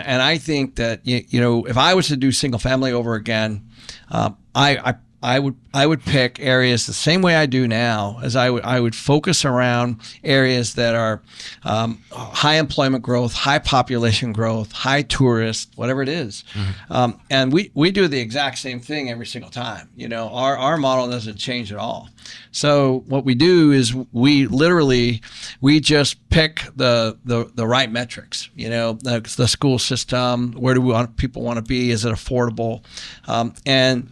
I think that, you know, if I was to do single family over again, I would pick areas the same way I do now, as I would focus around areas that are high employment growth, high population growth, high tourist, whatever it is. And we do the exact same thing every single time. You know, our model doesn't change at all. So what we do is we just pick the right metrics. You know, the school system, where do people want to be? Is it affordable? And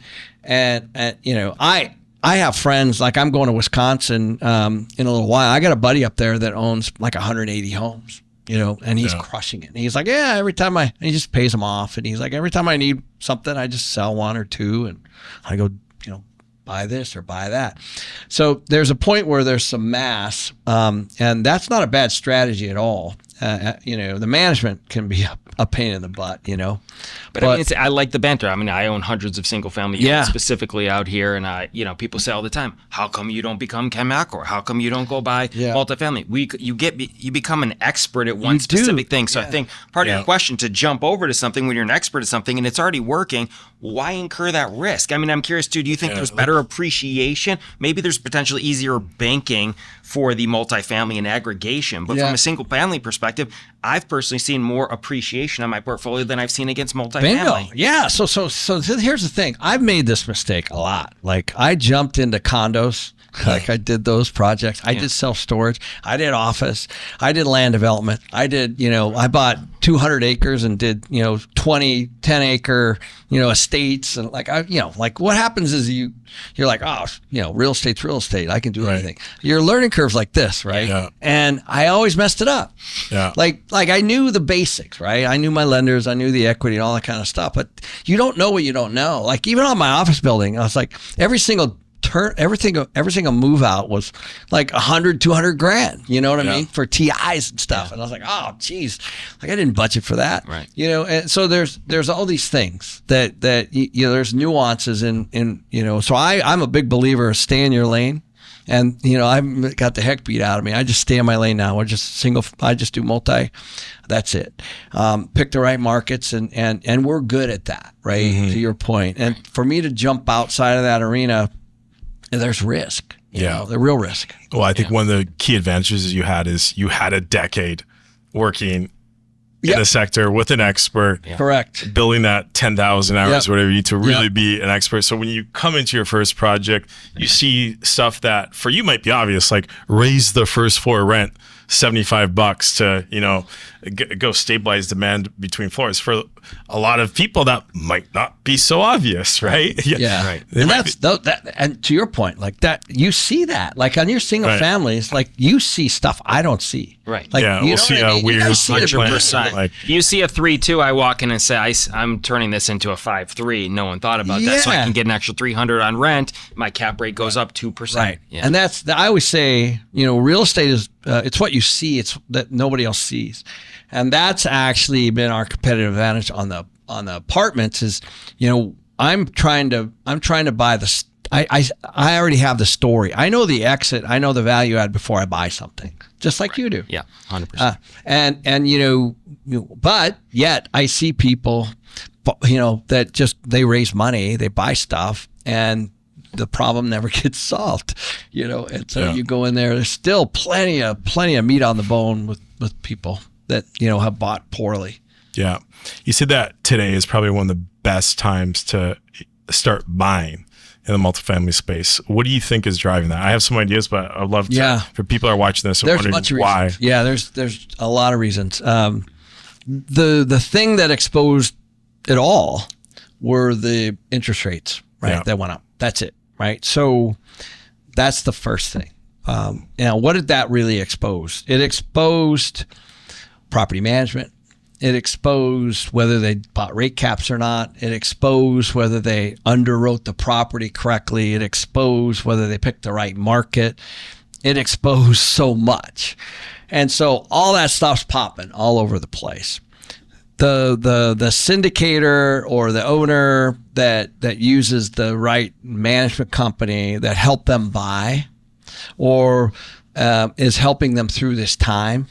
you know, I have friends, like I'm going to Wisconsin in a little while. I got a buddy up there that owns like 180 homes, you know, and he's crushing it. And he's like, yeah, he just pays them off. And he's like, every time I need something, I just sell one or two and I go, you know, buy this or buy that. So there's a point where there's some mass, and that's not a bad strategy at all. You know, the management can be a pain in the butt, you know. But I mean, I like the banter. I mean, I own hundreds of single family units specifically out here, and you know, people say all the time, "How come you don't become Ken Macor? How come you don't go buy multifamily?" You become an expert at one specific thing. So I think part of your question, to jump over to something when you're an expert at something and it's already working, why incur that risk? I mean, I'm curious too. Do you think there's better appreciation? Maybe there's potentially easier banking for the multifamily and aggregation, but from a single family perspective, I've personally seen more appreciation on my portfolio than I've seen against multifamily. Bingo. Yeah. So here's the thing. I've made this mistake a lot. Like I jumped into condos. Like I did those projects. I did self-storage. I did office. I did land development. I did, you know, I bought 200 acres and did, you know, 10 acre, you know, estates. And like, like what happens is you're like, oh, you know, real estate's real estate. I can do anything. Your learning curve's like this, right? Yeah. And I always messed it up. Yeah. Like I knew the basics, right? I knew my lenders. I knew the equity and all that kind of stuff. But you don't know what you don't know. Like even on my office building, I was like, every single move out was like 100, 200 grand, you know what I mean? For TIs and stuff. And I was like, oh geez, like I didn't budget for that. Right. You know, and so there's all these things that you know, there's nuances in, you know, so I'm a big believer of stay in your lane. And, you know, I've got the heck beat out of me. I just stay in my lane now. I just do multi. That's it. Pick the right markets and we're good at that, right? To your point. And for me to jump outside of that arena, there's risk, you know, the real risk. Well, I think one of the key advantages you had a decade working in a sector with an expert. Correct. Building that 10,000 hours, whatever you need to really be an expert. So when you come into your first project, you see stuff that for you might be obvious, like raise the first floor rent $75 to, you know, go stabilize demand between floors. For a lot of people, that might not be so obvious, right? Right. And and to your point, like that, you see that, like on your single families, like you see stuff I don't see. Right. Like, we'll see a weird 100%. Like, you see a 3.2, I walk in and say, I'm turning this into a 5.3. No one thought about that, so I can get an extra $300 on rent. My cap rate goes up 2%. Right. Yeah. And I always say, you know, real estate is it's what you see. It's that nobody else sees, and that's actually been our competitive advantage on the apartments. Is, you know, I'm trying to buy the. I already have the story. I know the exit. I know the value add before I buy something, just like you do. Yeah, 100%. And you know, but yet I see people, you know, that just they raise money, they buy stuff, and the problem never gets solved, you know. And so you go in there, there's still plenty of meat on the bone with people that, you know, have bought poorly. Yeah. You said that today is probably one of the best times to start buying in the multifamily space. What do you think is driving that? I have some ideas, but I'd love to, for people who are watching this and wondering why. Yeah, there's a lot of reasons. The thing that exposed it all were the interest rates, right? That went up. That's it. Right. So that's the first thing. Now, what did that really expose? It exposed property management. It exposed whether they bought rate caps or not. It exposed whether they underwrote the property correctly. It exposed whether they picked the right market. It exposed so much. And so all that stuff's popping all over the place. The syndicator or the owner that uses the right management company that helped them buy or is helping them through this time,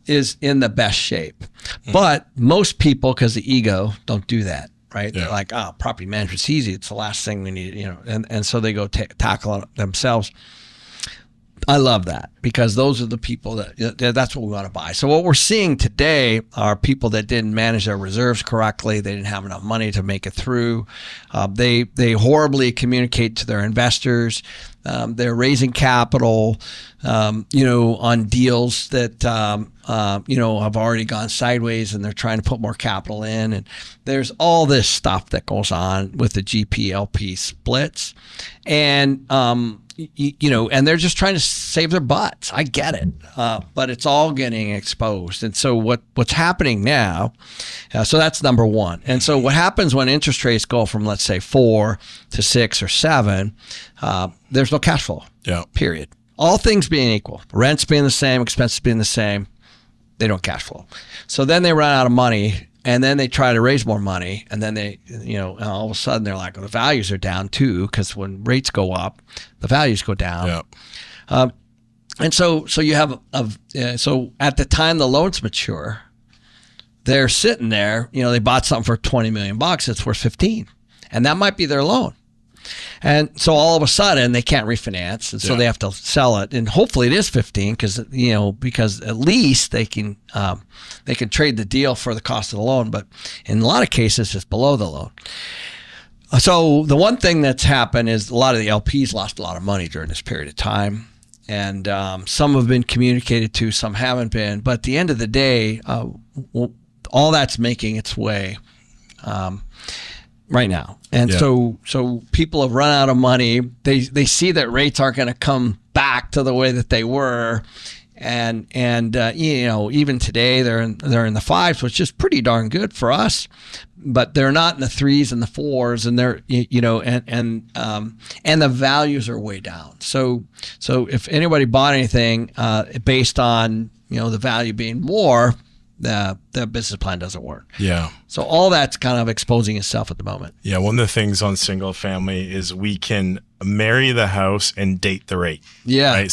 is in the best shape. But most people, because the ego, don't do that. Right? Yeah. They're like, oh, property management's easy. It's the last thing we need, and so they go tackle it themselves. I love that, because those are the people that's what we want to buy. So what we're seeing today are people that didn't manage their reserves correctly. They didn't have enough money to make it through. They horribly communicate to their investors. They're raising capital, on deals that, have already gone sideways, and they're trying to put more capital in. And there's all this stuff that goes on with the GP-LP splits. And, and they're just trying to save their butts. I get it. But it's all getting exposed. And so what's happening now, so that's number one. And so what happens when interest rates go from, let's say, 4 to 6 or 7, there's no cash flow, period. All things being equal, rents being the same, expenses being the same, they don't cash flow. So then they run out of money, and then they try to raise more money, and then they, all of a sudden they're like, well, the values are down too, because when rates go up, the values go down. And so you have so at the time the loans mature, they're sitting there. They bought something for $20 million, it's worth 15, and that might be their loan. And so all of a sudden they can't refinance, and so they have to sell it. And hopefully it is 15, because at least they can trade the deal for the cost of the loan. But in a lot of cases, it's below the loan. So the one thing that's happened is a lot of the LPs lost a lot of money during this period of time, and some have been communicated to, some haven't been. But at the end of the day, all that's making its way right now. And so people have run out of money. They see that rates aren't going to come back to the way that they were. And even today they're in the 5s, which is pretty darn good for us, but they're not in the 3s and the 4s, and they're, and the values are way down. So if anybody bought anything based on, the value being more, the business plan doesn't work. So all that's kind of exposing itself at the moment. One of the things on single family is we can marry the house and date the rate. Right?